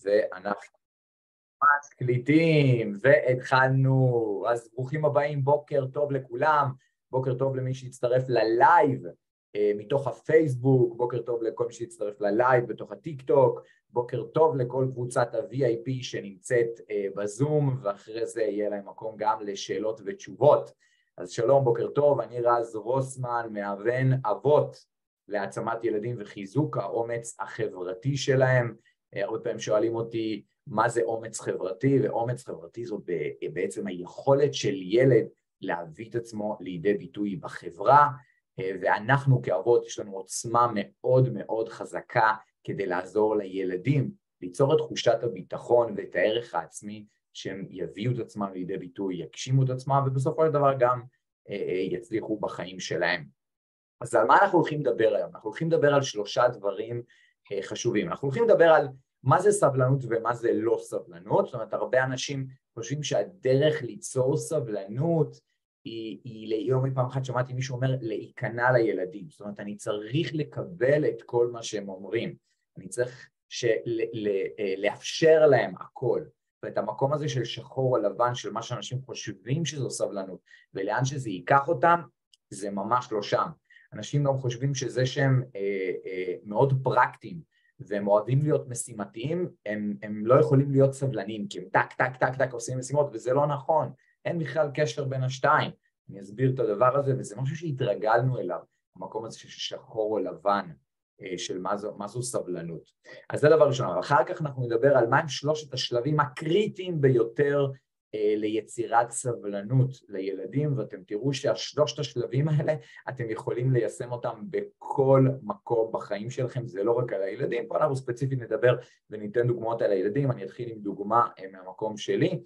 ואנחנו מקליטים והתחלנו. אז ברוכים הבאים, בוקר טוב לכולם, בוקר טוב למי שהצטרף ללייב מתוך הפייסבוק, בוקר טוב לכל מי שהצטרף ללייב בתוך הטיק טוק, בוקר טוב לכל קבוצת ה-VIP שנמצאת בזום, ואחרי זה יהיה להם מקום גם לשאלות ותשובות. אז שלום, בוקר טוב, אני רז רוסמן, מאבן אבות להעצמת ילדים וחיזוק האומץ החברתי שלהם. הרבה פעמים שואלים אותי מה זה אומץ חברתי, ואומץ חברתי זו בעצם היכולת של ילד להביא את עצמו לידי ביטוי בחברה, ואנחנו כאבות יש לנו עוצמה מאוד מאוד חזקה כדי לעזור לילדים ליצור את תחושת הביטחון ואת הערך העצמי שהם יביאו את עצמם לידי ביטוי, יגשימו את עצמם ובסופו של דבר גם יצליחו בחיים שלהם. אז על מה אנחנו הולכים לדבר היום? אנחנו הולכים לדבר על 3 דברים חשובים. אנחנו הולכים לדבר על מה זה סבלנות ומה זה לא סבלנות. זאת אומרת, הרבה אנשים חושבים שהדרך ליצור סבלנות היא ליום מפעם אחת שמעתי מישהו אומר להיכנע לילדים. זאת אומרת, אני צריך לקבל את כל מה שהם אומרים. אני צריך לאפשר להם הכל. ואת המקום הזה של שחור או לבן, של מה שאנשים חושבים שזו סבלנות, ולאן שזה ייקח אותם, זה ממש לא שם. אנשים גם חושבים שזה שהם מאוד פרקטיים, והם אוהבים להיות משימתיים, הם לא יכולים להיות סבלניים, כי הם טק, טק, טק, טק עושים משימות, וזה לא נכון. אין בכלל קשר בין השתיים. אני אסביר את הדבר הזה, וזה משהו שהתרגלנו אליו, המקום הזה של שחור או לבן, של מה זו סבלנות. אז זה דבר ראשון. אחר כך אנחנו נדבר על מהם 3 השלבים הקריטיים ביותר ליצירת סבלנות לילדים, ואתם תראו שה3 השלבים האלה, אתם יכולים ליישם אותם בכל מקום בחיים שלכם, זה לא רק על הילדים, פה אנחנו ספציפית נדבר וניתן דוגמאות על הילדים, אני אתחיל עם דוגמה מהמקום שלי,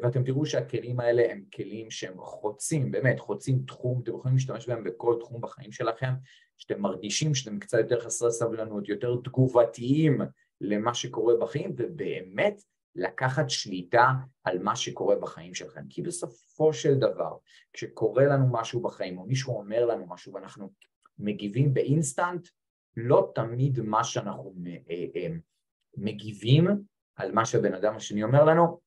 ואתם תראו שהכלים האלה הם כלים שהם חוצים, באמת חוצים תחום, אתם יכולים להשתמש בהם בכל תחום בחיים שלכם, שאתם מרגישים שאתם קצת יותר חסרי סבלנות, יותר תגובתיים למה שקורה בחיים, ובאמת לקחת שליטה על מה שקורה בחיים שלכם. כי בסופו של דבר, כשקורה לנו משהו בחיים, או מישהו אומר לנו משהו, ואנחנו מגיבים באינסטנט, לא תמיד מה שאנחנו מגיבים על מה שהבן אדם השני אומר לנו,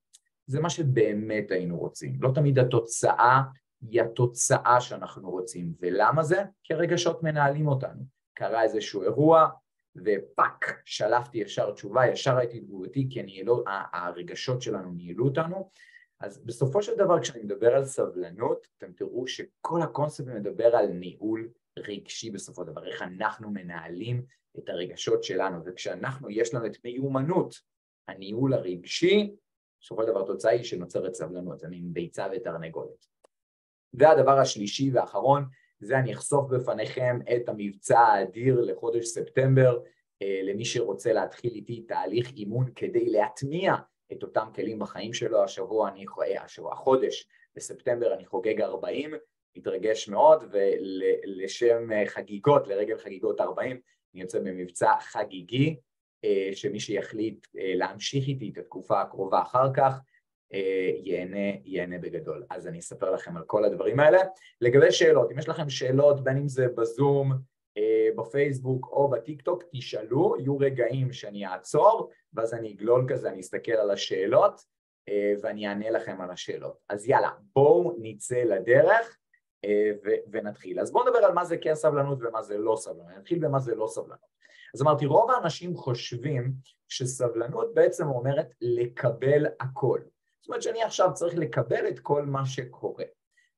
זה מה שבאמת היינו רוצים. לא תמיד התוצאה היא התוצאה שאנחנו רוצים. ולמה זה? כי הרגשות מנהלים אותנו. קרה איזשהו אירוע, ופק, שלפתי ישר תשובה, ישר הייתי תגובתי, כי הרגשות שלנו ניהלו אותנו. אז בסופו של דבר, כשאני מדבר על סבלנות, אתם תראו שכל הקונספט מדבר על ניהול רגשי בסופו של דבר, איך אנחנו מנהלים את הרגשות שלנו, וכשאנחנו, יש לנו את מיומנות, הניהול הרגשי, בסופו של דבר התוצאה היא שנוצרת סבלנות, זה מין ביצה ותרנגולת. והדבר השלישי והאחרון, זה אני אחשוף בפניכם את המבצע האדיר לחודש ספטמבר, למי שרוצה להתחיל איתי תהליך אימון כדי להטמיע את אותם כלים בחיים שלו. החודש בספטמבר אני חוגג 40, מתרגש מאוד, ולשם חגיגות, לרגל חגיגות 40, אני יוצא במבצע חגיגי, שמי שיחליט להמשיך איתי את התקופה הקרובה אחר כך, ייהנה בגדול. אז אני אספר לכם על כל הדברים האלה. לגבי שאלות, אם יש לכם שאלות, בין אם זה בזום, בפייסבוק או בטיק טוק, תשאלו, יהיו רגעים שאני אעצור, ואז אני אגלול כזה, אני אסתכל על השאלות, ואני אענה לכם על השאלות. אז יאללה, בואו נצא לדרך, ונתחיל. אז בואו נדבר על מה זה כן סבלנות ומה זה לא סבלנות. נתחיל במה זה לא סבלנות. אז אמרתי, רוב האנשים חושבים שסבלנות בעצם אומרת לקבל הכל. זאת אומרת שאני עכשיו צריך לקבל את כל מה שקורה.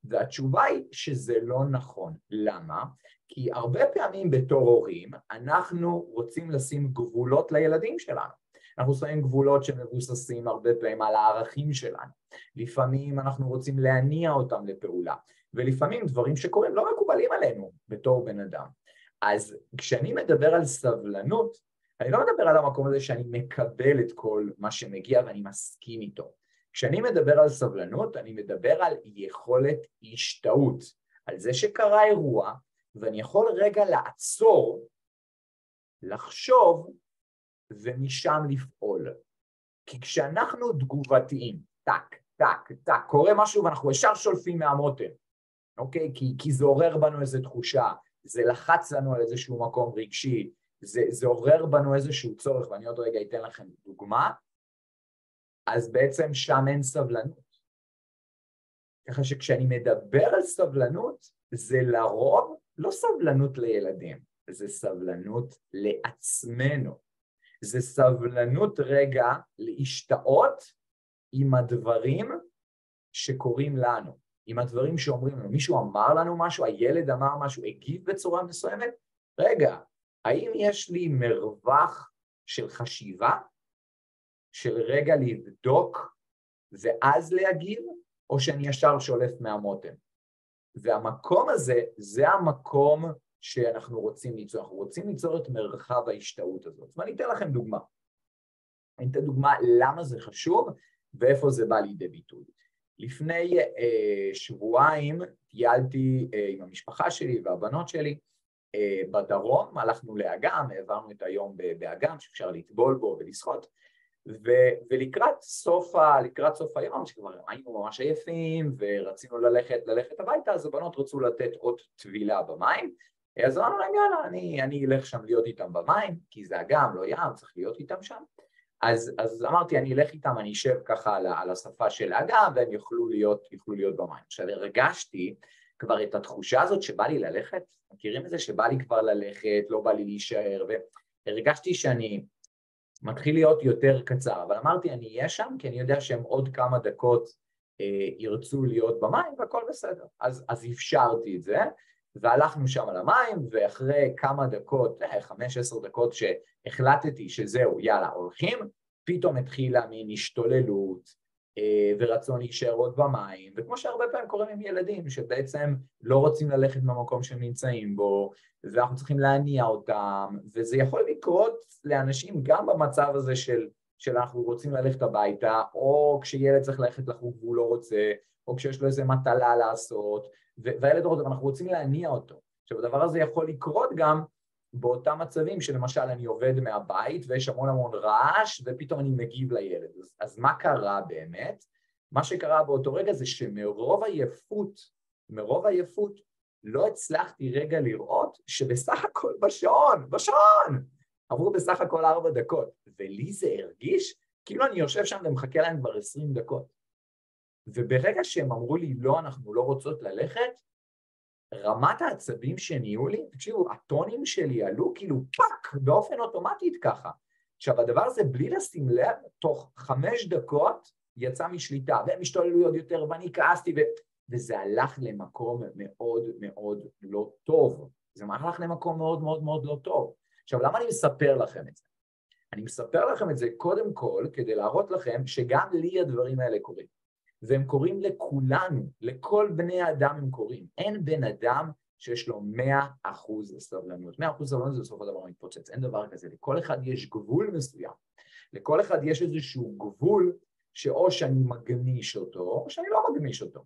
והתשובה היא שזה לא נכון. למה? כי הרבה פעמים בתור הורים אנחנו רוצים לשים גבולות לילדים שלנו. אנחנו שמים גבולות שמבוססים הרבה פעמים על הערכים שלנו. לפעמים אנחנו רוצים להניע אותם לפעולה. ולפעמים דברים שקורים לא מקובלים עלינו בתור בן אדם. אז כשאני מדבר על סבלנות, אני לא מדבר על המקום הזה שאני מקבל את כל מה שמגיע ואני מסכים איתו. כשאני מדבר על סבלנות, אני מדבר על יכולת השתאות, על זה שקרה אירוע, ואני יכול רגע לעצור, לחשוב, ומשם לפעול. כי כשאנחנו תגובתיים, טק, טק, טק, קורה משהו ואנחנו ישר שולפים מהמותן, אוקיי? כי זה עורר בנו איזו תחושה, זה לחץ לנו על איזשהו מקום רגשי, זה עורר בנו איזשהו צורך, ואני עוד רגע אתן לכם דוגמה, אז בעצם שם אין סבלנות. ככה שכשאני מדבר על סבלנות, זה לרוב לא סבלנות לילדים, זה סבלנות לעצמנו. זה סבלנות רגע להשתאות עם הדברים שקורים לנו, עם הדברים שאומרים לנו. מישהו אמר לנו משהו, הילד אמר משהו, הגיב בצורה מסוימת, רגע, האם יש לי מרווח של חשיבה, של רגע לבדוק ואז להגיב, או שאני ישר שולף מהמותן? והמקום הזה, זה המקום שאנחנו רוצים ליצור. אנחנו רוצים ליצור את מרחב ההשתאות הזאת. ואני אתן לכם דוגמה. אני אתן דוגמה למה זה חשוב ואיפה זה בא לידי ביטוי. לפני שבועיים טיילתי עם המשפחה שלי והבנות שלי בדרום, הלכנו לאגם, העברנו את היום באגם שאפשר לטבול בו ולשחות, ולקראת סוף היום, שכבר היינו ממש עייפים ורצינו ללכת הביתה, אז הבנות רצו לתת עוד טבילה במים, אז אמרנו להם יאללה, אני אלך שם להיות איתם במים, כי זה אגם, לא ים, צריך להיות איתם שם. אז אמרתי, אני אלך איתם, אני אשב ככה על השפה של האגם, והם יוכלו להיות במים. עכשיו הרגשתי כבר את התחושה הזאת שבא לי ללכת, מכירים את זה שבא לי כבר ללכת, לא בא לי להישאר, והרגשתי שאני מתחיל להיות יותר קצר, אבל אמרתי, אני אהיה שם, כי אני יודע שהם עוד כמה דקות ירצו להיות במים, והכל בסדר. אז אפשרתי את זה, והלכנו שם על המים, ואחרי כמה דקות, 5-10 דקות שהחלטתי שזהו, יאללה, הולכים, פתאום התחילה מין השתוללות, ורצון להישאר עוד במים, וכמו שהרבה פעמים קוראים עם ילדים, שבעצם לא רוצים ללכת מהמקום שהם נמצאים בו, ואנחנו צריכים להניע אותם, וזה יכול לקרות לאנשים גם במצב הזה של אנחנו רוצים ללכת הביתה, או כשילד צריך ללכת לחוג והוא לא רוצה, או כשיש לו איזה מטלה לעשות, והילד רוצה, ואנחנו רוצים להניע אותו. עכשיו, הדבר הזה יכול לקרות גם באותם מצבים שלמשל אני עובד מהבית, ויש המון רעש, ופתאום אני מגיב לילד. אז מה קרה באמת? מה שקרה באותו רגע זה שמרוב עייפות, לא הצלחתי רגע לראות שבסך הכל בשעון, עברו בסך הכל 4 דקות, ולי זה הרגיש כאילו אני יושב שם ומחכה להם כבר 20 דקות. וברגע שהם אמרו לי, לא, אנחנו לא רוצות ללכת, רמת העצבים שנהיו לי, תקשיבו, הטונים שלי עלו כאילו פאק, באופן אוטומטית ככה. עכשיו, הדבר הזה בלי לשים לב, תוך 5 דקות יצא משליטה, והם השתוללו עוד יותר, ואני כעסתי, וזה הלך למקום מאוד מאוד לא טוב. זה הלך למקום מאוד מאוד מאוד לא טוב. עכשיו, למה אני מספר לכם את זה? אני מספר לכם את זה קודם כל, כדי להראות לכם שגם לי הדברים האלה קורים. והם קוראים לכולנו, לכל בני האדם הם קוראים. אין בן אדם שיש לו 100% סבלנות. 100% סבלנות זה בסוף הדבר מתפוצץ, אין דבר כזה. לכל אחד יש גבול מסוים. לכל אחד יש איזשהו גבול שאו שאני מגמיש אותו, או שאני לא מגמיש אותו.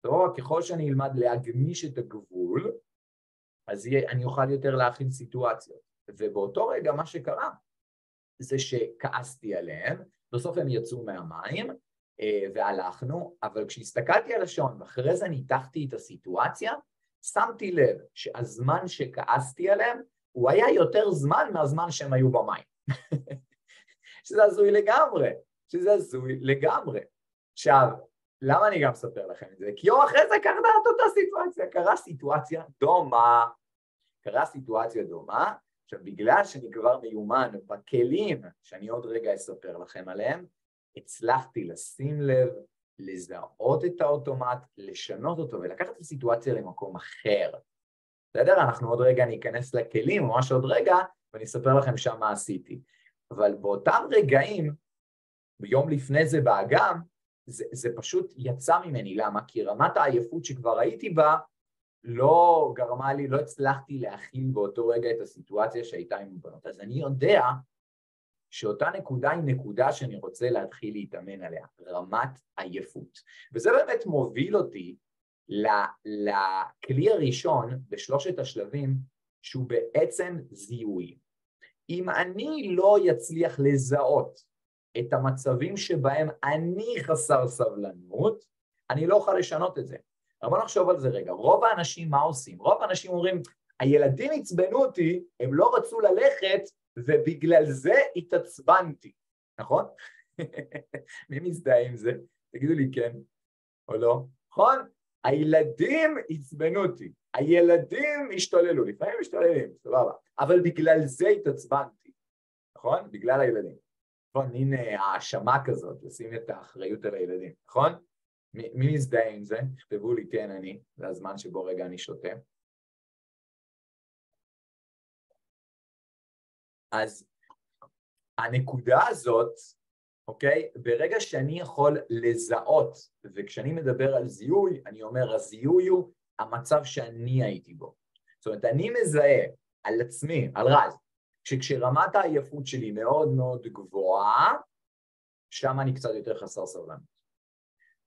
טוב, ככל שאני אלמד להגמיש את הגבול, אז אני אוכל יותר להכין סיטואציות. ובאותו רגע מה שקרה, זה שכעסתי עליהם, בסוף הם יצאו מהמים, והלכנו, אבל כשהסתכלתי על השעון, ואחרי זה ניתחתי את הסיטואציה, שמתי לב שהזמן שכעסתי עליהם, הוא היה יותר זמן מהזמן שהם היו במים. שזה הזוי לגמרי. עכשיו, למה אני גם אספר לכם את זה? כי יום אחרי זה קרה את אותה סיטואציה, קרה סיטואציה דומה, עכשיו בגלל שאני כבר מיומן בכלים, שאני עוד רגע אספר לכם עליהם, הצלחתי לשים לב, לזהות את האוטומט, לשנות אותו ולקחת את הסיטואציה למקום אחר. בסדר? אנחנו עוד רגע ניכנס לכלים, ממש עוד רגע, ואני אספר לכם שם מה עשיתי. אבל באותם רגעים, ביום לפני זה באגם, זה פשוט יצא ממני. למה? כי רמת העייפות שכבר הייתי בה, לא גרמה לי, לא הצלחתי להכיל באותו רגע את הסיטואציה שהייתה עם בנות. אז אני יודע שאותה נקודה היא נקודה שאני רוצה להתחיל להתאמן עליה, רמת עייפות. וזה באמת מוביל אותי לכלי הראשון בשלושת השלבים, שהוא בעצם זיהוי. אם אני לא יצליח לזהות את המצבים שבהם אני חסר סבלנות, אני לא אוכל לשנות את זה. אבל בוא נחשוב על זה רגע. רוב האנשים מה עושים? רוב האנשים אומרים, הילדים עצבנו אותי, הם לא רצו ללכת, ובגלל זה התעצבנתי, נכון? מי מזדהה עם זה? תגידו לי כן או לא. נכון? הילדים עצבנו אותי, הילדים השתוללו, לפעמים משתוללים, סבבה, אבל בגלל זה התעצבנתי, נכון? בגלל הילדים. נכון, מין האשמה כזאת, לשים את האחריות על הילדים, נכון? מי מזדהה עם זה? תכתבו לי כן אני, זה הזמן שבו רגע אני שותה. אז הנקודה הזאת, אוקיי? ברגע שאני יכול לזהות, וכשאני מדבר על זיהוי, אני אומר, הזיהוי הוא המצב שאני הייתי בו. זאת אומרת, אני מזהה על עצמי, על רז, שכשרמת העייפות שלי מאוד מאוד גבוהה, שם אני קצת יותר חסר סבלנות.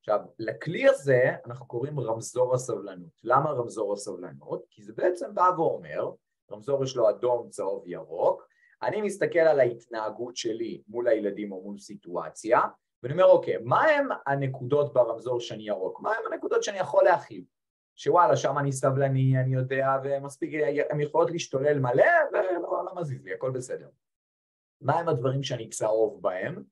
עכשיו, לכלי הזה אנחנו קוראים רמזור הסבלנות. למה רמזור הסבלנות? כי זה בעצם בא ואומר, רמזור יש לו אדום, צהוב, ירוק, אני מסתכל על ההתנהגות שלי מול הילדים או מול סיטואציה, ואני אומר, אוקיי, מה הם הנקודות ברמזור שאני ירוק? מה הם הנקודות שאני יכול להכיל? שוואלה, שם אני סבלני, אני יודע, ומספיק, הם יכולות להשתולל מלא, ולא מזיז לי, הכל בסדר. מה הם הדברים שאני צהוב בהם?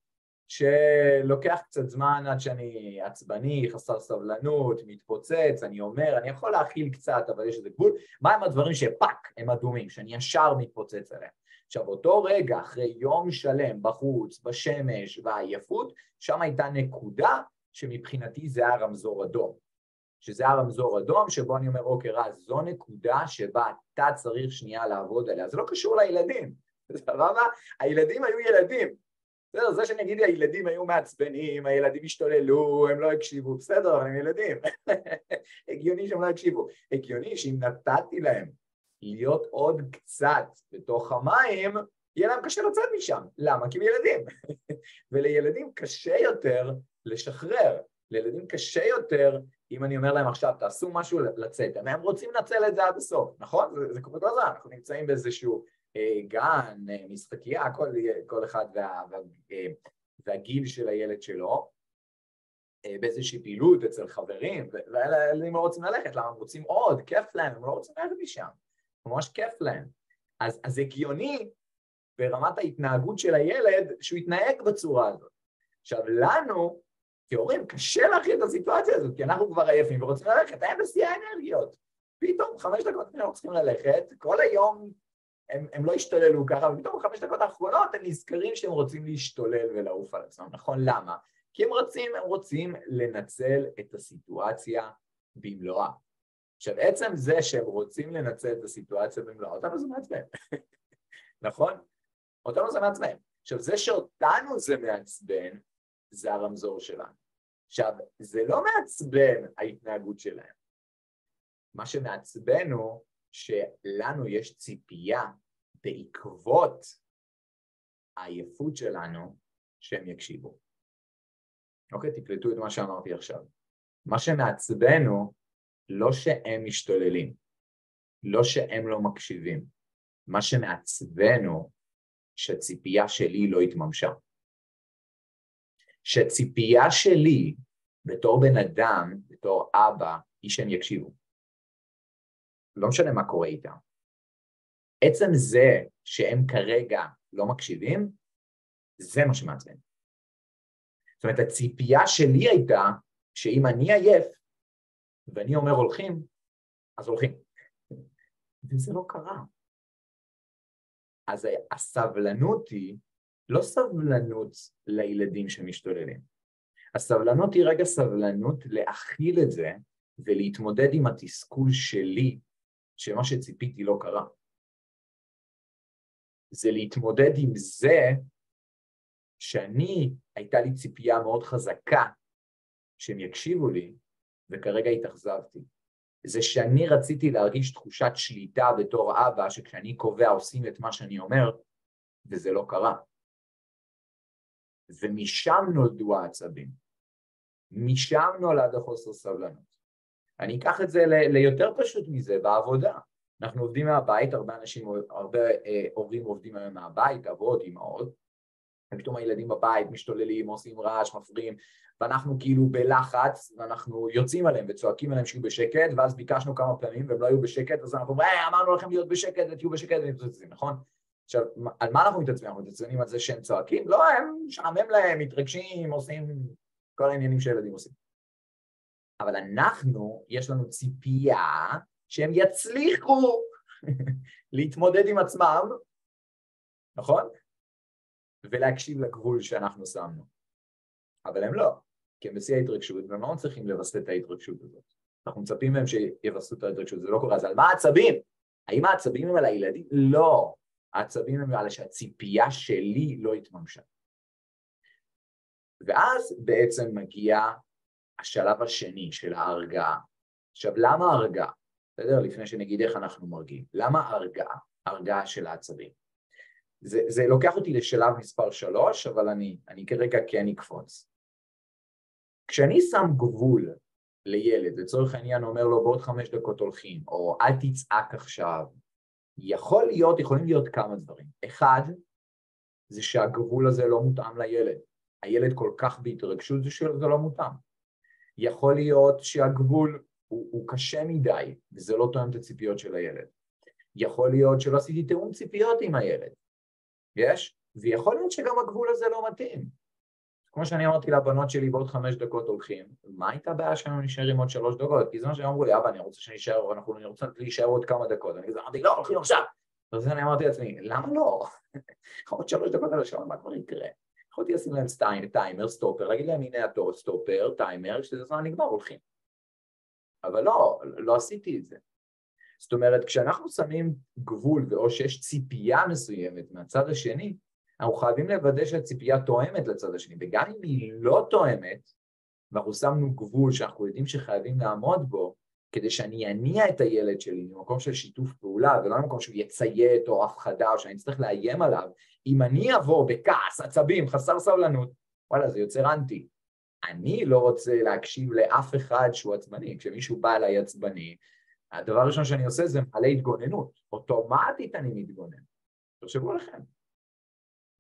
שלוקח קצת זמן עד שאני עצבני, חסר סבלנות, מתפוצץ, אני אומר, אני יכול להכיל קצת, אבל יש איזה גבול. מה הם הדברים שפק, הם אדומים, שאני ישר מתפוצץ עליהם? עכשיו, אותו רגע, אחרי יום שלם בחוץ, בשמש והעייפות, שם הייתה נקודה שמבחינתי זה היה רמזור אדום. שזה הרמזור אדום, שבו אני אומר, אוקיי, רז, זו נקודה שבה אתה צריך שנייה לעבוד עליה. זה לא קשור לילדים, סבבה? הילדים היו ילדים. בסדר, זה שאני אגיד, הילדים היו מעצבנים, הילדים השתוללו, הם לא הקשיבו, בסדר, הם ילדים. הגיוני שהם לא הקשיבו. הגיוני שאם נתתי להם להיות עוד קצת בתוך המים, יהיה להם קשה לצאת משם. למה? כי הם ילדים. ולילדים קשה יותר לשחרר. לילדים קשה יותר, אם אני אומר להם עכשיו, תעשו משהו לצאת. הם רוצים לנצל את זה עד הסוף, נכון? זה קורה כל הזמן, אנחנו נמצאים באיזשהו גן, משחקייה, כל אחד והגיל של הילד שלו, באיזושהי פעילות אצל חברים, והילדים לא רוצים ללכת, למה הם רוצים עוד, כיף להם, הם לא רוצים ללכת משם, ממש כיף להם. אז הגיוני ברמת ההתנהגות של הילד שהוא יתנהג בצורה הזאת. עכשיו לנו, כהורים, קשה להכיל את הסיטואציה הזאת, כי אנחנו כבר עייפים ורוצים ללכת, הם בשיא האנרגיות. פתאום 5 דקות אנחנו צריכים ללכת, כל היום הם לא השתוללו ככה, ופתאום 5 דקות האחרונות הם נזכרים שהם רוצים להשתולל ולעוף על עצמם. נכון, למה? כי הם רוצים לנצל את הסיטואציה במלואה. עכשיו, עצם זה שהם רוצים לנצל את הסיטואציה במלואה, אותנו זה מעצבן. נכון? אותנו זה מעצבן. עכשיו, זה שאותנו זה מעצבן, זה הרמזור שלנו. עכשיו, זה לא מעצבן ההתנהגות שלהם. מה שמעצבן הוא שלנו יש ציפייה בעקבות העייפות שלנו שהם יקשיבו. אוקיי, תקלטו את מה שאמרתי עכשיו. מה שמעצבן הוא לא שהם משתוללים, לא שהם לא מקשיבים. מה שמעצבן הוא שהציפייה שלי לא התממשה. שהציפייה שלי בתור בן אדם, בתור אבא, היא שהם יקשיבו. לא משנה מה קורה איתם. עצם זה שהם כרגע לא מקשיבים, זה מה שמעצבן. זאת אומרת, הציפייה שלי הייתה שאם אני עייף, ואני אומר הולכים, אז הולכים. וזה לא קרה. אז הסבלנות היא לא סבלנות לילדים שמשתוללים. הסבלנות היא רגע סבלנות להכיל את זה, ולהתמודד עם התסכול שלי, שמה שציפיתי לא קרה. זה להתמודד עם זה, שאני, הייתה לי ציפייה מאוד חזקה, שהם יקשיבו לי, וכרגע התאכזבתי. זה שאני רציתי להרגיש תחושת שליטה בתור אבא, שכשאני קובע עושים את מה שאני אומר, וזה לא קרה. ומשם נולדו העצבים. משם נולד החוסר סבלנות. אני אקח את זה ליותר פשוט מזה, בעבודה. אנחנו עובדים מהבית, הרבה הורים עובדים היום מהבית, אבות, אמהות, ופתאום הילדים בבית משתוללים, עושים רעש, מפריעים, ואנחנו כאילו בלחץ, ואנחנו יוצאים עליהם וצועקים עליהם שיהיו בשקט, ואז ביקשנו כמה פעמים והם לא היו בשקט, אז אנחנו אומרים, אמרנו לכם להיות בשקט ותהיו בשקט ומתעצבנים, נכון? עכשיו, על מה אנחנו מתעצבנים? אנחנו מתעצבנים על זה שהם צועקים? לא, הם משעמם להם, מתרגשים, עושים כל העניינים שילדים עושים. אבל אנחנו, יש לנו ציפייה שהם יצליחו להתמודד עם עצמם, נכון? ולהקשיב לגבול שאנחנו שמנו. אבל הם לא, כי הם בשיא ההתרגשות, והם לא צריכים לבסט את ההתרגשות הזאת. אנחנו מצפים מהם שיבסטו את ההתרגשות, זה לא קורה. אז על מה העצבים? האם העצבים הם על הילדים? לא. העצבים הם על שהציפייה שלי לא התממשה. ואז בעצם מגיע השלב השני של ההרגעה. עכשיו, למה ההרגעה? בסדר? לפני שנגיד איך אנחנו מרגיעים. למה ההרגעה? ההרגעה של העצבים. זה לוקח אותי לשלב מספר 3, אבל אני כרגע כן אקפוץ. כשאני שם גבול לילד, לצורך העניין אומר לו בעוד 5 דקות הולכים, או אל תצעק עכשיו, יכולים להיות כמה דברים. אחד, זה שהגבול הזה לא מותאם לילד. הילד כל כך בהתרגשות, זה לא מותאם. יכול להיות שהגבול הוא קשה מדי, וזה לא תואם את הציפיות של הילד. יכול להיות שלא עשיתי תיאום ציפיות עם הילד. יש? ויכול להיות שגם הגבול הזה לא מתאים. כמו שאני אמרתי לבנות שלי, בעוד 5 דקות הולכים, מה הייתה בעיה שלנו נשאר עם עוד 3 דקות? כי זה מה שהם אמרו לי, אבא, אני רוצה שנשאר, אנחנו רוצים להישאר עוד כמה דקות. אני אמרתי, לא, הולכים עכשיו. אז אני אמרתי לעצמי, למה לא? עוד 3 דקות על השעון, מה כבר יקרה? יכולתי לשים להם טיימר, סטופר, להגיד להם, הנה התור, סטופר, טיימר, שזה זמן נגמר, הולכים. אבל לא עשיתי את זה. זאת אומרת, כשאנחנו שמים גבול, או שיש ציפייה מסוימת מהצד השני, אנחנו חייבים לוודא שהציפייה תואמת לצד השני, וגם אם היא לא תואמת, ואנחנו שמנו גבול שאנחנו יודעים שחייבים לעמוד בו, כדי שאני אניע את הילד שלי ממקום של שיתוף פעולה, ולא ממקום שהוא יציית או הפחדה, או שאני צריך לאיים עליו, אם אני אבוא בכעס, עצבים, חסר סבלנות, וואלה, זה יוצר אנטי. אני לא רוצה להקשיב לאף אחד שהוא עצבני. כשמישהו בא אליי עצבני, הדבר הראשון שאני עושה זה מלא התגוננות. אוטומטית אני מתגונן. תחשבו עליכם.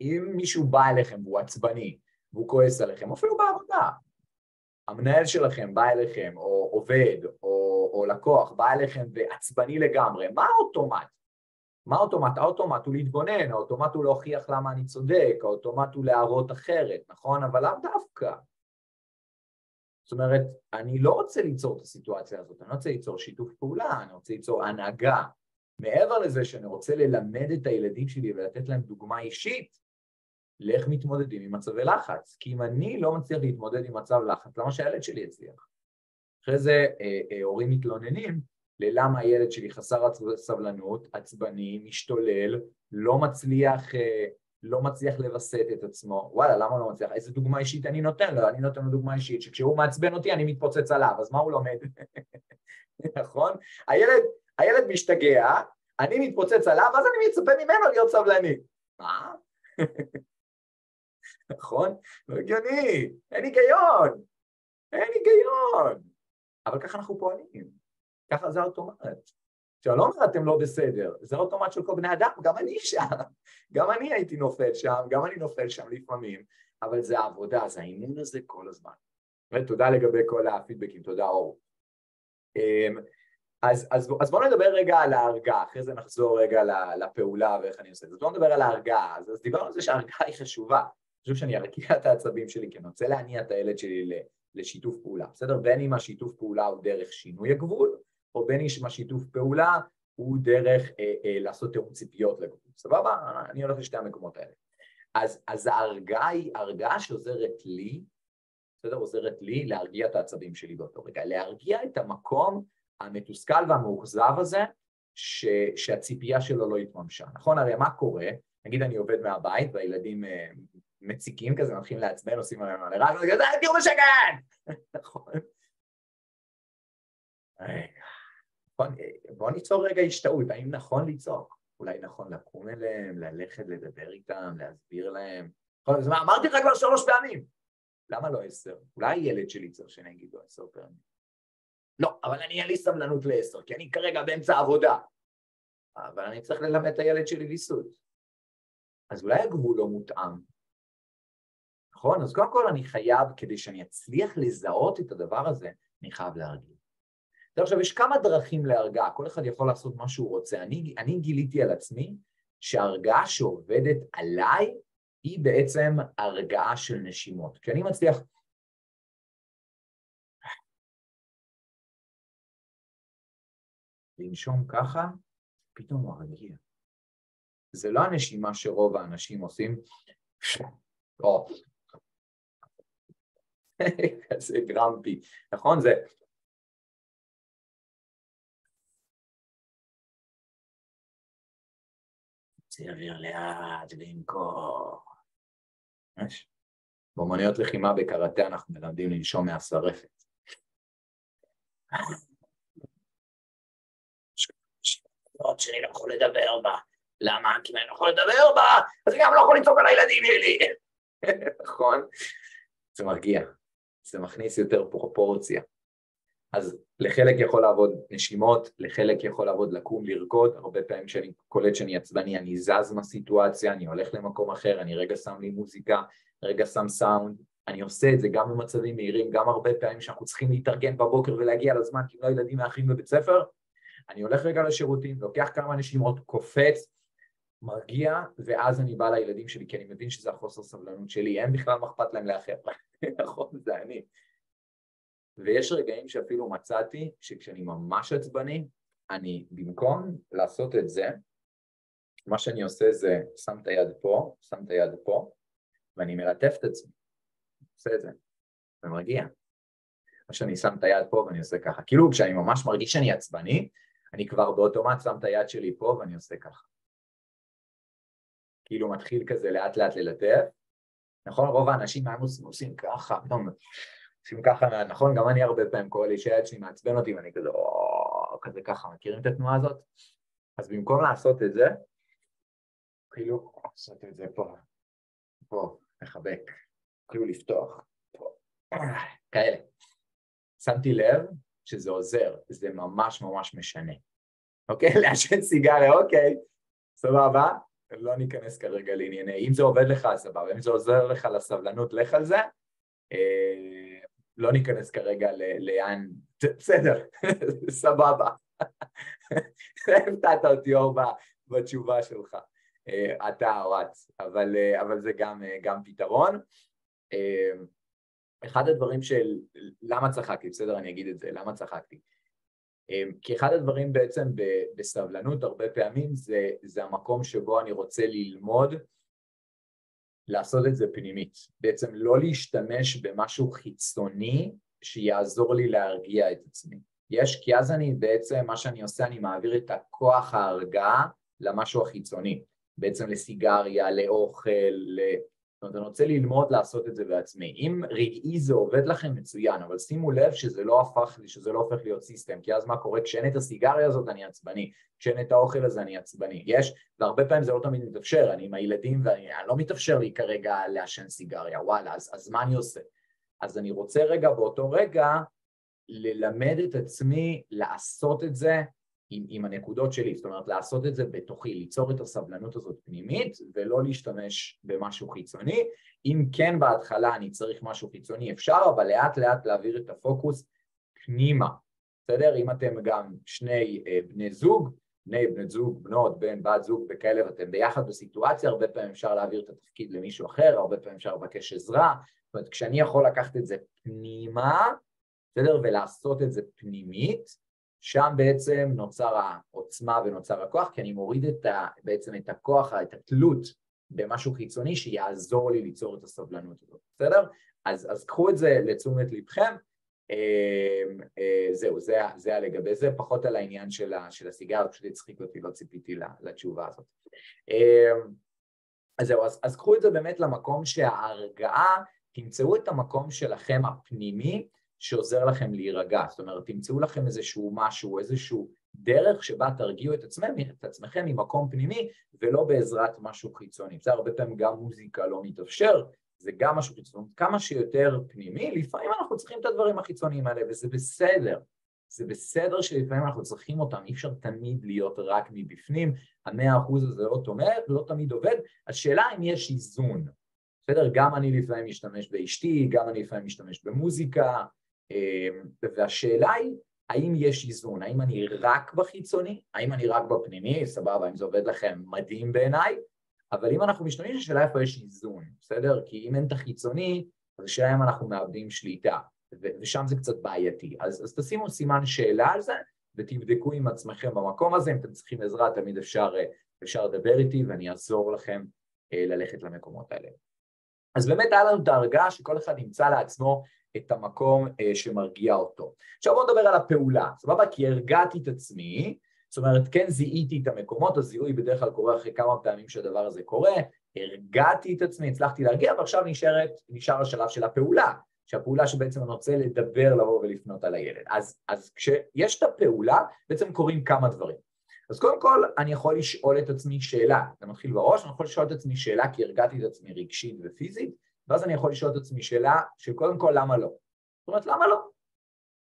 אם מישהו בא אליכם והוא עצבני, והוא כועס עליכם, אפילו בעבודה, המנהל שלכם בא אליכם, או עובד, או לקוח, בא אליכם ועצבני לגמרי, מה האוטומט? מה האוטומט? האוטומט הוא להתגונן, האוטומט הוא להוכיח למה אני צודק, האוטומט הוא להראות אחרת, נכון? אבל לאו דווקא. זאת אומרת, אני לא רוצה ליצור את הסיטואציה הזאת, אני לא רוצה ליצור שיתוף פעולה, אני רוצה ליצור הנהגה. מעבר לזה שאני רוצה ללמד את הילדים שלי ולתת להם דוגמה אישית, לאיך מתמודדים עם מצבי לחץ. כי אם אני לא מצליח להתמודד עם מצב לחץ, למה שהילד שלי יצליח? אחרי זה הורים מתלוננים ללמה הילד שלי חסר סבלנות, עצבני, משתולל, לא מצליח לבסט את עצמו. וואלה, למה לא מצליח? איזה דוגמה אישית אני נותן לו? אני נותן לו דוגמה אישית, שכשהוא מעצבן אותי אני מתפוצץ עליו, אז מה הוא לומד? נכון? הילד משתגע, אני מתפוצץ עליו, אז אני מצפה ממנו להיות סבלני. מה? נכון? לא הגיוני, אין היגיון. אבל ככה אנחנו פועלים. ככה זה האוטומט. שאני לא אומר אתם לא בסדר, זה האוטומט של כל בני אדם, גם אני שם. גם אני הייתי נופל שם, גם אני נופל שם לפעמים, אבל זה העבודה, זה האימון הזה כל הזמן. ותודה לגבי כל הפידבקים, תודה אור. אז בואו נדבר רגע על ההרגעה, אחרי זה נחזור רגע לפעולה ואיך אני עושה את זה. אז בואו נדבר על ההרגעה, אז דיברנו על זה שההרגעה היא חשובה. אני חושב שאני ארגיע את העצבים שלי, כי אני רוצה להניע את הילד שלי לשיתוף פעולה, בסדר? בין אם השיתוף פעולה הוא דרך שינוי הגבול, או בין אם השיתוף פעולה הוא דרך לעשות תיאום ציפיות לגבול. סבבה? אני הולך לשתי המקומות האלה. אז ההרגעה היא הרגעה שעוזרת לי, בסדר? עוזרת לי להרגיע את העצבים שלי באותו רגע, להרגיע את המקום המתוסכל והמאוכזב הזה, שהציפייה שלו לא התממשה. נכון? הרי מה קורה? נגיד אני עובד מהבית והילדים מציקים כזה, מתחילים לעצבן, עושים עליהם לרע, וכזה, תהיו בשקט! נכון? בואו ניצור רגע השתאות, האם נכון לצעוק? אולי נכון לקום אליהם, ללכת לדבר איתם, להסביר להם. אמרתי לך כבר 3 פעמים. למה לא 10? אולי ילד שלי צריך שאני אגיד לו 10 פעמים. לא, אבל אין לי סבלנות ל10, כי אני כרגע באמצע עבודה. אבל אני צריך ללמד את הילד שלי ויסות. אז אולי הגבול לא מותאם. נכון? אז קודם כל אני חייב, כדי שאני אצליח לזהות את הדבר הזה, אני חייב להרגיע. עכשיו, יש כמה דרכים להרגעה, כל אחד יכול לעשות מה שהוא רוצה. אני גיליתי על עצמי שההרגעה שעובדת עליי היא בעצם הרגעה של נשימות. כי אני מצליח לנשום ככה, פתאום הוא הרגיע. זה לא הנשימה שרוב האנשים עושים, או, כזה גרמפי, נכון? זה אוויר לאט ולנקור. באמנויות לחימה בקראטה אנחנו מלמדים לנשום מהשרפת. שאני לא יכול לדבר בה. למה? כי אני לא יכול לדבר בה, אז אני גם לא יכול לצעוק על הילדים שלי. נכון? זה מרגיע. זה מכניס יותר פרופורציה. אז לחלק יכול לעבוד נשימות, לחלק יכול לעבוד לקום, לרקוד. הרבה פעמים כשאני קולט שאני עצבני, אני זז מהסיטואציה, אני הולך למקום אחר, אני רגע שם לי מוזיקה, רגע שם סאונד. אני עושה את זה גם במצבים מהירים, גם הרבה פעמים שאנחנו צריכים להתארגן בבוקר ולהגיע לזמן, כי לא ילדים מאחרים בבית ספר. אני הולך רגע לשירותים, לוקח כמה נשימות, קופץ, מרגיע, ואז אני בא לילדים שלי, כי אני מבין שזה החוסר סבלנות שלי, אין בכלל מה אכפת להם לאחר. נכון, זה אני. ויש רגעים שאפילו מצאתי, שכשאני ממש עצבני, אני במקום לעשות את זה, מה שאני עושה זה, שם את היד פה, שם את היד פה, ואני מלטף את עצמי. עושה את זה, ומרגיע. מה שאני שם את היד פה ואני עושה ככה. כאילו כשאני ממש מרגיש שאני עצבני, אני כבר באוטומט שם את היד שלי פה ואני עושה ככה. כאילו מתחיל כזה לאט לאט ללטף. נכון? רוב האנשים עושים ככה, עושים ככה, נכון? גם אני הרבה פעמים קורא לי שהיד שלי מעצבן אותי ואני כזה, כזה ככה, מכירים את התנועה הזאת? אז במקום לעשות את זה, כאילו, לעשות את זה פה, מחבק, כאילו לפתוח, פה, כאלה. שמתי לב שזה עוזר, זה ממש ממש משנה. אוקיי? לעשן סיגריה, אוקיי, סבבה? לא ניכנס כרגע לענייני, אם זה עובד לך, סבבה, אם זה עוזר לך לסבלנות, לך על זה, לא ניכנס כרגע לאן, בסדר, סבבה. הפתעת אותי אור בתשובה שלך, אתה רץ, אבל זה גם פתרון. אחד הדברים של, למה צחקתי, בסדר, אני אגיד את זה, למה צחקתי? כי אחד הדברים בעצם בסבלנות הרבה פעמים זה המקום שבו אני רוצה ללמוד לעשות את זה פנימית, בעצם לא להשתמש במשהו חיצוני שיעזור לי להרגיע את עצמי. כי אז אני בעצם, מה שאני עושה, אני מעביר את הכוח ההרגעה למשהו החיצוני, בעצם לסיגריה, לאוכל, זאת אומרת, אני רוצה ללמוד לעשות את זה בעצמי. אם רגעי זה עובד לכם מצוין, אבל שימו לב שזה לא הופך להיות סיסטם, כי אז מה קורה? כשאין את הסיגריה הזאת אני עצבני, כשאין את האוכל הזה אני עצבני. והרבה פעמים זה לא תמיד מתאפשר, אני עם הילדים ואני לא מתאפשר לי כרגע לעשן סיגריה, וואלה, אז מה אני עושה? אז אני רוצה רגע באותו רגע ללמד את עצמי לעשות את זה עם הנקודות שלי, זאת אומרת לעשות את זה בתוכי, ליצור את הסבלנות הזאת פנימית ולא להשתמש במשהו חיצוני. אם כן בהתחלה אני צריך משהו חיצוני אפשר, אבל לאט לאט להעביר את הפוקוס פנימה, בסדר? אם אתם גם שני בני זוג, בנות, בן, בת זוג וכאלה, ואתם ביחד בסיטואציה, הרבה פעמים אפשר להעביר את התפקיד למישהו אחר, הרבה פעמים אפשר לבקש עזרה, זאת אומרת כשאני יכול לקחת את זה פנימה, בסדר? ולעשות את זה פנימית, שם בעצם נוצר העוצמה ונוצר הכוח, כי אני מוריד בעצם את הכוח, את התלות במשהו חיצוני שיעזור לי ליצור את הסבלנות הזאת, בסדר? אז קחו את זה לתשומת לבכם, זהו, זה לגבי זה, פחות על העניין של הסיגר, פשוט הצחיק אותי, לא ציפיתי לתשובה הזאת. אז זהו, אז קחו את זה באמת למקום שההרגעה, תמצאו את המקום שלכם הפנימי, שעוזר לכם להירגע, זאת אומרת, תמצאו לכם איזשהו משהו, איזשהו דרך שבה תרגיעו את עצמכם ממקום פנימי, ולא בעזרת משהו חיצוני. זה הרבה פעמים גם מוזיקה לא מתאפשר, זה גם משהו חיצוני, כמה שיותר פנימי, לפעמים אנחנו צריכים את הדברים החיצוניים האלה, וזה בסדר. זה בסדר שלפעמים אנחנו צריכים אותם, אי אפשר תמיד להיות רק מבפנים, 100% הזה לא תמיד עובד, השאלה אם יש איזון. בסדר? גם אני לפעמים משתמש באשתי, גם אני לפעמים משתמש במוזיקה, והשאלה היא, האם יש איזון? האם אני רק בחיצוני? האם אני רק בפנימי? סבבה, אם זה עובד לכם מדהים בעיניי, אבל אם אנחנו משתמשים, השאלה איפה יש איזון, בסדר? כי אם אין את החיצוני, אז השאלה אם אנחנו מאבדים שליטה, ושם זה קצת בעייתי. אז תשימו סימן שאלה על זה, ותבדקו עם עצמכם במקום הזה, אם אתם צריכים עזרה, תמיד אפשר לדבר איתי, ואני אעזור לכם ללכת למקומות האלה. אז באמת היה לנו את ההרגעה שכל אחד נמצא לעצמו את המקום שמרגיע אותו. עכשיו בואו נדבר על הפעולה, סבבה? כי הרגעתי את עצמי, זאת אומרת, כן זיהיתי את המקומות, הזיהוי בדרך כלל קורה אחרי כמה פעמים שהדבר הזה קורה, הרגעתי את עצמי, הצלחתי להרגיע, ועכשיו נשאר השלב של הפעולה, שהפעולה שבעצם אני רוצה לדבר, לבוא ולפנות על הילד. אז כשיש את הפעולה, בעצם קורים כמה דברים. אז קודם כל, אני יכול לשאול את עצמי שאלה, זה מתחיל בראש, אני יכול לשאול את עצמי שאלה, כי הרגעתי את עצמי רגשית ופיזית, ואז אני יכול לשאול את עצמי שאלה, שקודם כל, למה לא? זאת אומרת, למה לא?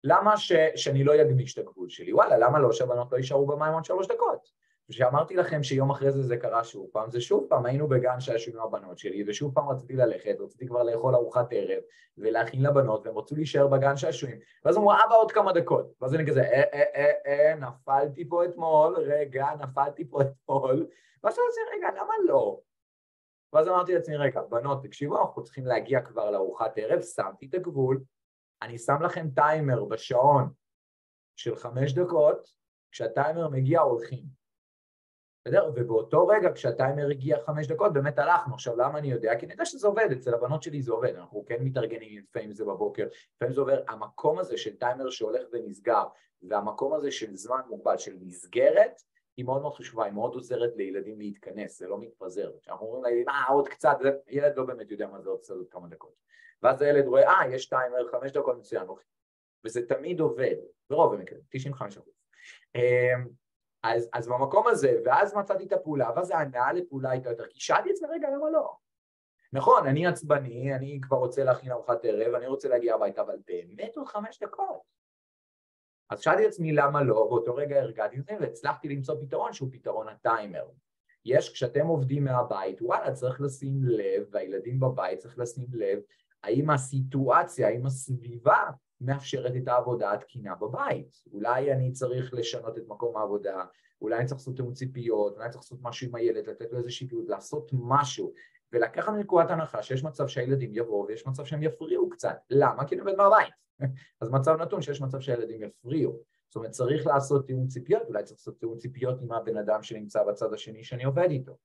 למה שאני לא אגמיש את הגבול שלי? וואלה, למה לא שהבנות לא יישארו במים עוד 3 דקות? ושאמרתי לכם שיום אחרי זה קרה שוב פעם, זה שוב פעם, היינו בגן שעשועים עם הבנות שלי, ושוב פעם רציתי ללכת, רציתי כבר לאכול ארוחת ערב, ולהכין לבנות, והם רצו להישאר בגן שעשועים, ואז אמרו, אבא עוד כמה דקות, ואז אני כזה, נפלתי פה אתמול, ואז אני אומר, רגע, למה לא? ואז אמרתי לעצמי, רגע, בנות, תקשיבו, אנחנו צריכים להגיע כבר לארוחת ערב, שמתי את הגבול, אני שם לכם טיימר בשעון של 5 דקות, כשהטיימר מגיע הולכים. ובאותו רגע, כשהטיימר הגיע 5 דקות, באמת הלכנו. עכשיו, למה אני יודע? כי אני יודע שזה עובד, אצל הבנות שלי זה עובד, אנחנו כן מתארגנים, לפעמים זה בבוקר, לפעמים זה עובר, המקום הזה של טיימר שהולך ונסגר, והמקום הזה של זמן מוגבל, של מסגרת, היא מאוד מאוד חשובה, היא מאוד עוזרת לילדים להתכנס, זה לא מתפזר. כשאנחנו אומרים לילדים, עוד קצת, ילד לא באמת יודע מה זה עוד כמה דקות. ואז הילד רואה, יש טיימר, 5 דקות מצוין, וזה תמיד עובד, ברוב המקרים, 95%. אז במקום הזה, ואז מצאתי את הפעולה, ואז ההנאה לפעולה הייתה יותר, כי שאלתי את זה רגע, למה לא? נכון, אני עצבני, אני כבר רוצה להכין ארוחת ערב, אני רוצה להגיע הביתה, אבל באמת עוד 5 דקות. אז שאלתי את עצמי למה לא, באותו רגע הרגעתי את זה, והצלחתי למצוא פתרון שהוא פתרון הטיימר. כשאתם עובדים מהבית, וואלה, צריך לשים לב, והילדים בבית צריך לשים לב, האם הסיטואציה, האם הסביבה מאפשרת את העבודה התקינה בבית. אולי אני צריך לשנות את מקום העבודה, אולי אני צריך לעשות תיאום ציפיות, אולי אני צריך לעשות משהו עם הילד, לתת לו איזושהי פעילות, לעשות משהו, ולקחת מנקודת הנחה שיש מצב שהילדים יבואו ויש מצב שהם יפריעו קצת. למה? כי אני עובד מהבית. אז מצב נתון שיש מצב שהילדים יפריעו. זאת אומרת, צריך לעשות תיאום ציפיות, אולי צריך לעשות תיאום ציפיות עם הבן אדם שנמצא בצד השני שאני עובד איתו.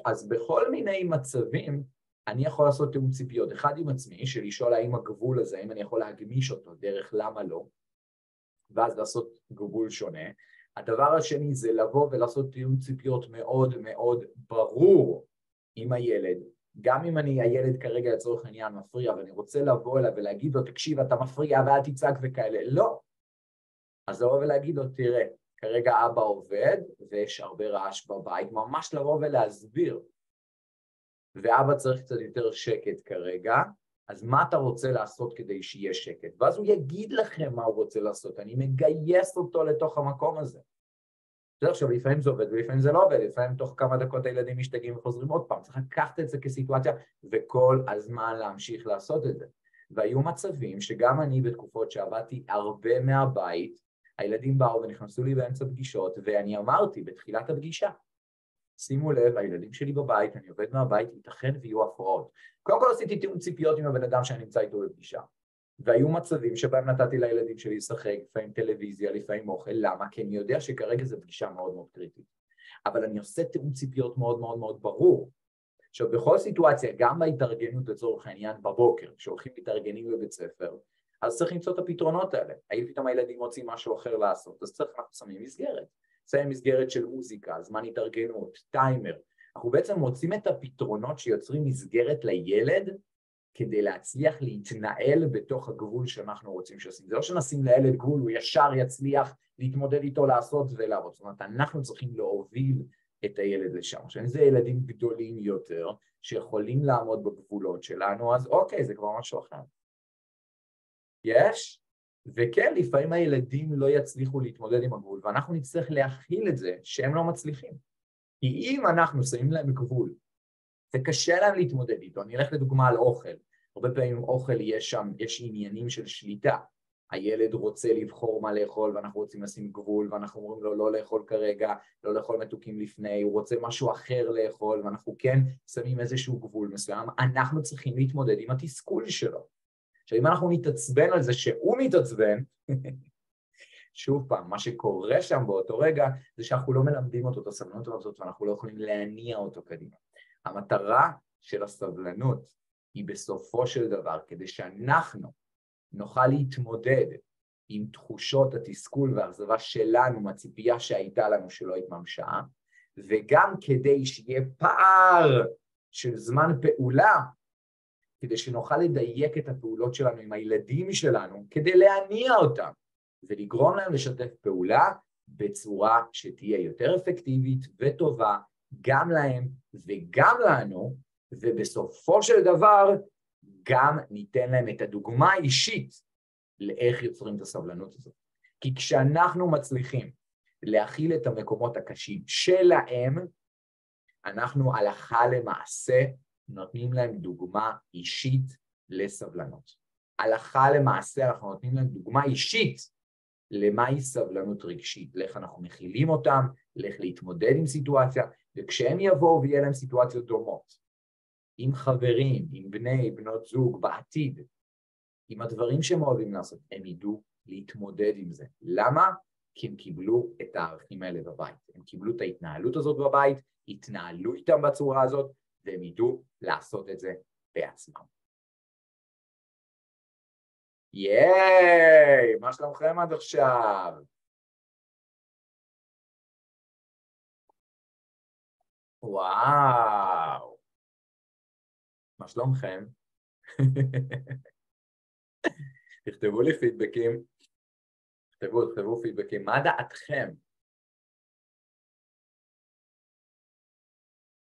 אז בכל מיני מצבים, אני יכול לעשות תיאום ציפיות, אחד עם עצמי, של לשאול האם הגבול הזה, האם אני יכול להגמיש אותו דרך למה לא, ואז לעשות גבול שונה. הדבר השני זה לבוא ולעשות תיאום ציפיות מאוד מאוד ברור עם הילד, גם אם הילד כרגע לצורך העניין מפריע, ואני רוצה לבוא אליו ולהגיד לו, תקשיב, אתה מפריע ואל תצעק וכאלה, לא. אז לבוא ולהגיד לו, תראה, כרגע אבא עובד, ויש הרבה רעש בבית, ממש לבוא ולהסביר, ואבא צריך קצת יותר שקט כרגע, אז מה אתה רוצה לעשות כדי שיהיה שקט? ואז הוא יגיד לכם מה הוא רוצה לעשות, אני מגייס אותו לתוך המקום הזה. עכשיו, לפעמים זה עובד ולפעמים זה לא עובד, לפעמים תוך כמה דקות הילדים משתגעים וחוזרים עוד פעם, צריך לקחת את זה כסיטואציה, וכל הזמן להמשיך לעשות את זה. והיו מצבים שגם אני בתקופות שעבדתי הרבה מהבית, הילדים באו ונכנסו לי באמצע פגישות, ואני אמרתי בתחילת הפגישה, שימו לב, הילדים שלי בבית, אני עובד מהבית, ייתכן ויהיו הפרעות. קודם כל עשיתי תיאום ציפיות עם הבן אדם שאני נמצא איתו בפגישה. והיו מצבים שבהם נתתי לילדים שלי לשחק, לפעמים טלוויזיה, לפעמים אוכל, למה? כי אני יודע שכרגע זו פגישה מאוד מאוד קריטית. אבל אני עושה תיאום ציפיות מאוד מאוד מאוד ברור. עכשיו, בכל סיטואציה, גם בהתארגנות לצורך העניין בבוקר, כשהולכים להתארגנים בבית ספר, אז צריך למצוא את הפתרונות האלה. האם פתאום הילדים רוצים משהו אחר לעשות, אז צריך אנחנו שמים מסגרת. שמים מסגרת של מוזיקה, זמן התארגנות, טיימר. אנחנו בעצם מוצאים את הפתרונות שיוצרים מסגרת לילד, כדי להצליח להתנהל בתוך הגבול שאנחנו רוצים שעושים. זה לא שנשים לילד גבול, הוא ישר יצליח להתמודד איתו, לעשות ולעבוד. זאת אומרת, אנחנו צריכים להוביל את הילד לשם. עכשיו, אם זה ילדים גדולים יותר, שיכולים לעמוד בגבולות שלנו, אז אוקיי, זה כבר משהו אחר. יש? וכן, לפעמים הילדים לא יצליחו להתמודד עם הגבול, ואנחנו נצטרך להכיל את זה שהם לא מצליחים. כי אם אנחנו שמים להם גבול, וקשה להם להתמודד איתו. אני אלך לדוגמה על אוכל. הרבה פעמים אוכל יש עניינים של שליטה. הילד רוצה לבחור מה לאכול ואנחנו רוצים לשים גבול ואנחנו אומרים לו לא לאכול כרגע, לא לאכול מתוקים לפני, הוא רוצה משהו אחר לאכול ואנחנו כן שמים איזשהו גבול מסוים. אנחנו צריכים להתמודד עם התסכול שלו. עכשיו אם אנחנו נתעצבן על זה שהוא מתעצבן, שוב פעם, מה שקורה שם באותו רגע זה שאנחנו לא מלמדים אותו את הסבלנות הזאת ואנחנו לא יכולים להניע אותו קדימה. המטרה של הסבלנות היא בסופו של דבר כדי שאנחנו נוכל להתמודד עם תחושות התסכול והאכזבה שלנו מהציפייה שהייתה לנו שלא התממשה, וגם כדי שיהיה פער של זמן פעולה, כדי שנוכל לדייק את הפעולות שלנו עם הילדים שלנו, כדי להניע אותם ולגרום להם לשתף פעולה בצורה שתהיה יותר אפקטיבית וטובה, גם להם וגם לנו, ובסופו של דבר גם ניתן להם את הדוגמה האישית לאיך יוצרים את הסבלנות הזאת. כי כשאנחנו מצליחים להכיל את המקומות הקשים שלהם, אנחנו הלכה למעשה נותנים להם דוגמה אישית לסבלנות. הלכה למעשה אנחנו נותנים להם דוגמה אישית למהי סבלנות רגשית, לאיך אנחנו מכילים אותם, לאיך להתמודד עם סיטואציה, וכשהם יבואו ויהיה להם סיטואציות דומות, עם חברים, עם בנות זוג, בעתיד, עם הדברים שהם אוהבים לעשות, הם ידעו להתמודד עם זה. למה? כי הם קיבלו את הערכים האלה בבית. הם קיבלו את ההתנהלות הזאת בבית, התנהלו איתם בצורה הזאת, והם ידעו לעשות את זה בעצמם. ייי! מה שלומכם עד עכשיו? וואו! מה שלומכם? תכתבו לי פידבקים, תכתבו פידבקים, מה דעתכם?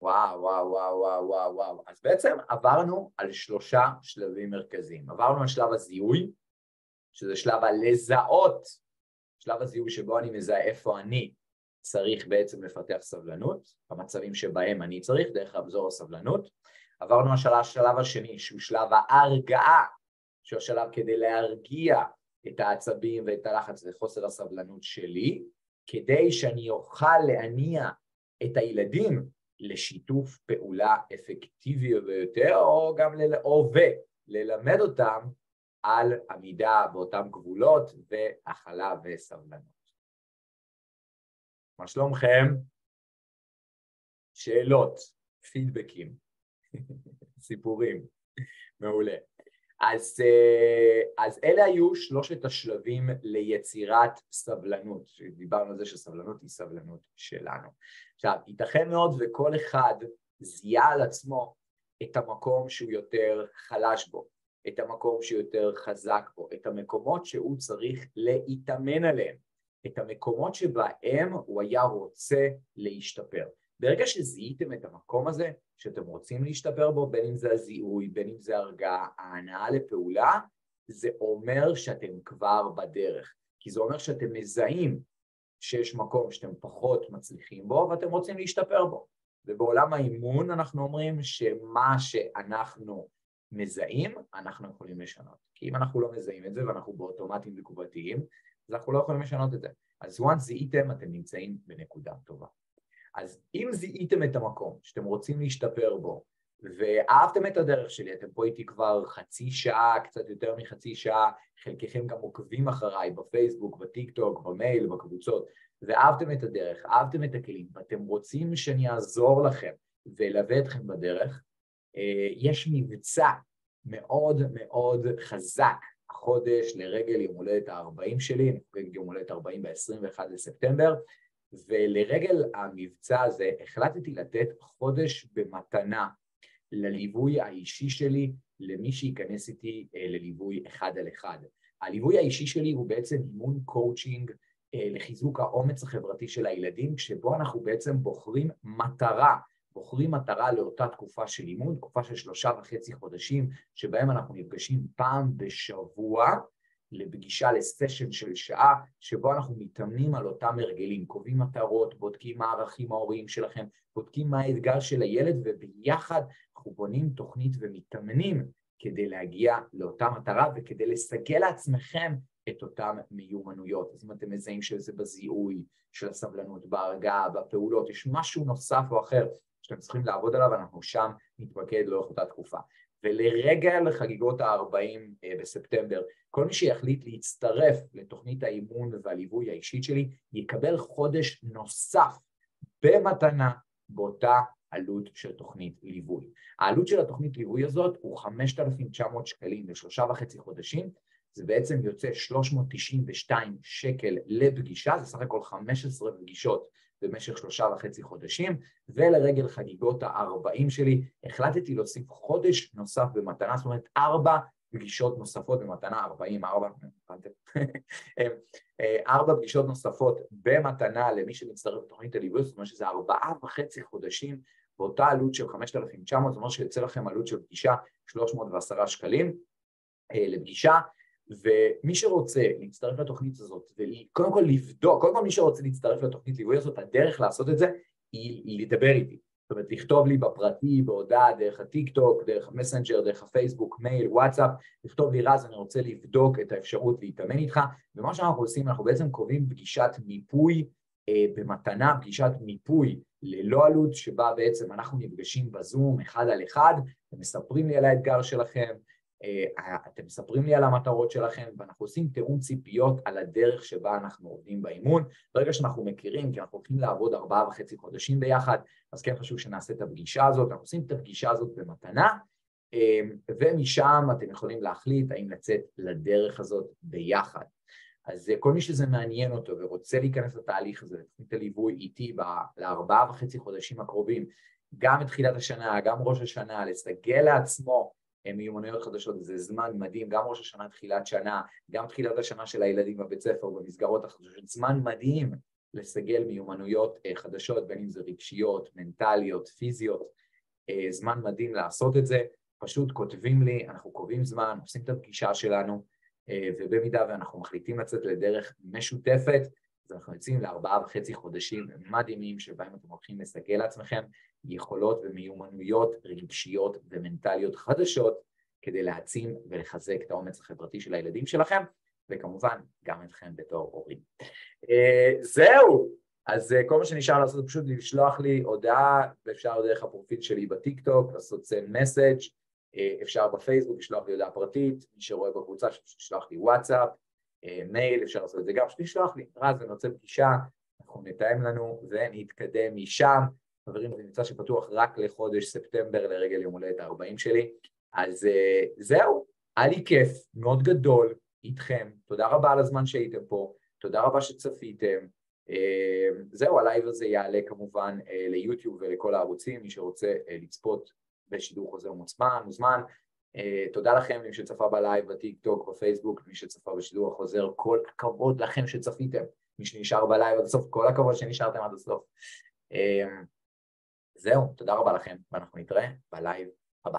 וואו, וואו, וואו, וואו, וואו, וואו. אז בעצם עברנו על 3 שלבים מרכזיים. עברנו על שלב הזיהוי, שזה שלב הלזהות, שלב הזיהוי שבו אני מזהה איפה אני צריך בעצם לפתח סבלנות, במצבים שבהם אני צריך, דרך רמזור הסבלנות. עברנו על השלב השני, שהוא שלב ההרגעה, שהוא השלב כדי להרגיע את העצבים ואת הלחץ וחוסר הסבלנות שלי, כדי שאני אוכל להניע את הילדים לשיתוף פעולה אפקטיבי ביותר, או גם ללמד אותם על עמידה באותם גבולות והכלה וסבלנות. מה שלומכם? שאלות, פידבקים, סיפורים, מעולה. אז אלה היו 3 השלבים ליצירת סבלנות, דיברנו על זה שסבלנות היא סבלנות שלנו. עכשיו, ייתכן מאוד וכל אחד זיהה על עצמו את המקום שהוא יותר חלש בו, את המקום שהוא יותר חזק בו, את המקומות שהוא צריך להתאמן עליהם, את המקומות שבהם הוא היה רוצה להשתפר. ברגע שזיהיתם את המקום הזה, שאתם רוצים להשתפר בו, בין אם זה הזיהוי, בין אם זה הרגעה, ההנאה לפעולה, זה אומר שאתם כבר בדרך. כי זה אומר שאתם מזהים שיש מקום שאתם פחות מצליחים בו, ואתם רוצים להשתפר בו. ובעולם האימון אנחנו אומרים שמה שאנחנו מזהים, אנחנו יכולים לשנות. כי אם אנחנו לא מזהים את זה, ואנחנו באוטומטים וקובתיים, אז אנחנו לא יכולים לשנות את זה. אז once זיהיתם, אתם נמצאים בנקודה טובה. אז אם זיהיתם את המקום שאתם רוצים להשתפר בו, ואהבתם את הדרך שלי, אתם פה איתי כבר חצי שעה, קצת יותר מחצי שעה, חלקכם גם עוקבים אחריי בפייסבוק, בטיק טוק, במייל, בקבוצות, ואהבתם את הדרך, אהבתם את הכלים, ואתם רוצים שאני אעזור לכם ולווה אתכם בדרך, יש מבצע מאוד מאוד חזק, החודש לרגל יום הולדת ה-40 שלי, אני חוגג יום הולדת 40 ב-21 לספטמבר, ולרגל המבצע הזה החלטתי לתת חודש במתנה לליווי האישי שלי, למי שייכנס איתי לליווי 1 על 1. הליווי האישי שלי הוא בעצם אימון קואוצ'ינג לחיזוק האומץ החברתי של הילדים, שבו אנחנו בעצם בוחרים מטרה לאותה תקופה של אימון, תקופה של 3.5 חודשים, שבהם אנחנו נפגשים פעם בשבוע, לפגישה, לסשן של שעה, שבו אנחנו מתאמנים על אותם הרגלים, קובעים מטרות, בודקים מה הערכים ההוריים שלכם, בודקים מה האתגר של הילד, וביחד אנחנו בונים תוכנית ומתאמנים כדי להגיע לאותה מטרה, וכדי לסגל לעצמכם את אותם מיומנויות. אז אם אתם מזהים שזה בזיהוי, של הסבלנות, בהרגעה, בפעולות, יש משהו נוסף או אחר שאתם צריכים לעבוד עליו, אנחנו שם נתמקד לאורך אותה תקופה. ולרגע לחגיגות ה-40 בספטמבר, כל מי שיחליט להצטרף לתוכנית האימון והליווי האישית שלי, יקבל חודש נוסף במתנה באותה עלות של תוכנית ליווי. העלות של התוכנית ליווי הזאת הוא 5,900 שקלים ל3.5 חודשים, זה בעצם יוצא 392 שקל לפגישה, זה סך הכל 15 פגישות במשך 3.5 חודשים, ולרגל חגיגות ה-40 שלי, החלטתי להוסיף חודש נוסף במתנה, זאת אומרת 4 פגישות נוספות במתנה, 4 פגישות נוספות במתנה למי שמצטרף לתוכנית הליווי, זאת אומרת שזה 4.5 חודשים, באותה עלות של 5,900, זאת אומרת שיוצא לכם עלות של פגישה 310 שקלים לפגישה, ומי שרוצה להצטרף לתוכנית הזאת, וקודם כל לבדוק, קודם כל מי שרוצה להצטרף לתוכנית ליווי הזאת, הדרך לעשות את זה היא לדבר איתי. זאת אומרת, לכתוב לי בפרטי, בהודעה, דרך הטיק-טוק, דרך המסנג'ר, דרך הפייסבוק, מייל, וואטסאפ, לכתוב לי רז, אני רוצה לבדוק את האפשרות להתאמן איתך, ומה שאנחנו עושים, אנחנו בעצם קובעים פגישת מיפוי במתנה, פגישת מיפוי ללא עלות, שבה בעצם אנחנו נפגשים בזום, אחד על אחד, ומספרים לי על האתגר שלכם, אתם מספרים לי על המטרות שלכם, ואנחנו עושים תיאום ציפיות על הדרך שבה אנחנו עובדים באימון. ברגע שאנחנו מכירים, כי אנחנו הולכים לעבוד 4.5 חודשים ביחד, אז כן חשוב שנעשה את הפגישה הזאת, אנחנו עושים את הפגישה הזאת במתנה, ומשם אתם יכולים להחליט האם לצאת לדרך הזאת ביחד. אז כל מי שזה מעניין אותו ורוצה להיכנס לתהליך הזה, לתוכנית הליווי איתי ל4.5 חודשים הקרובים, גם בתחילת השנה, גם ראש השנה, לסגל לעצמו מיומנויות חדשות, זה זמן מדהים, גם ראש השנה, תחילת שנה, גם תחילת השנה של הילדים בבית ספר, במסגרות החדשות, זמן מדהים לסגל מיומנויות חדשות, בין אם זה רגשיות, מנטליות, פיזיות, זמן מדהים לעשות את זה, פשוט כותבים לי, אנחנו קובעים זמן, עושים את הפגישה שלנו, ובמידה ואנחנו מחליטים לצאת לדרך משותפת, אז אנחנו יוצאים ל4.5 חודשים מדהימים שבהם אתם הולכים לסגל לעצמכם יכולות ומיומנויות רגשיות ומנטליות חדשות כדי להעצים ולחזק את האומץ החברתי של הילדים שלכם, וכמובן גם אתכם בתור הורים. זהו, אז כל מה שנשאר לעשות זה פשוט לשלוח לי הודעה, ואפשר דרך הפרופיל שלי בטיק-טוק, לעשות send message, אפשר בפייסבוק לשלוח לי הודעה פרטית, מי שרואה בקבוצה שלח לי וואטסאפ, מייל, אפשר לעשות את זה גם, לשלוח לי, רז, אני רוצה פגישה, אנחנו נתאם לנו ונתקדם משם. חברים, זה נמצא שפתוח רק לחודש ספטמבר לרגל יום הולדת ה-40 שלי, אז זהו, היה לי כיף מאוד גדול איתכם, תודה רבה על הזמן שהייתם פה, תודה רבה שצפיתם, זהו, הלייב הזה יעלה כמובן ליוטיוב ולכל הערוצים, מי שרוצה לצפות בשידור חוזר מוזמן, תודה לכם מי שצפה בלייב, בטיק-טוק, בפייסבוק, מי שצפה בשידור החוזר, כל הכבוד לכם שצפיתם, מי שנשאר בלייב עד הסוף, כל הכבוד שנשארתם עד הסוף. זהו, תודה רבה לכם, ואנחנו נתראה בלייב הבא.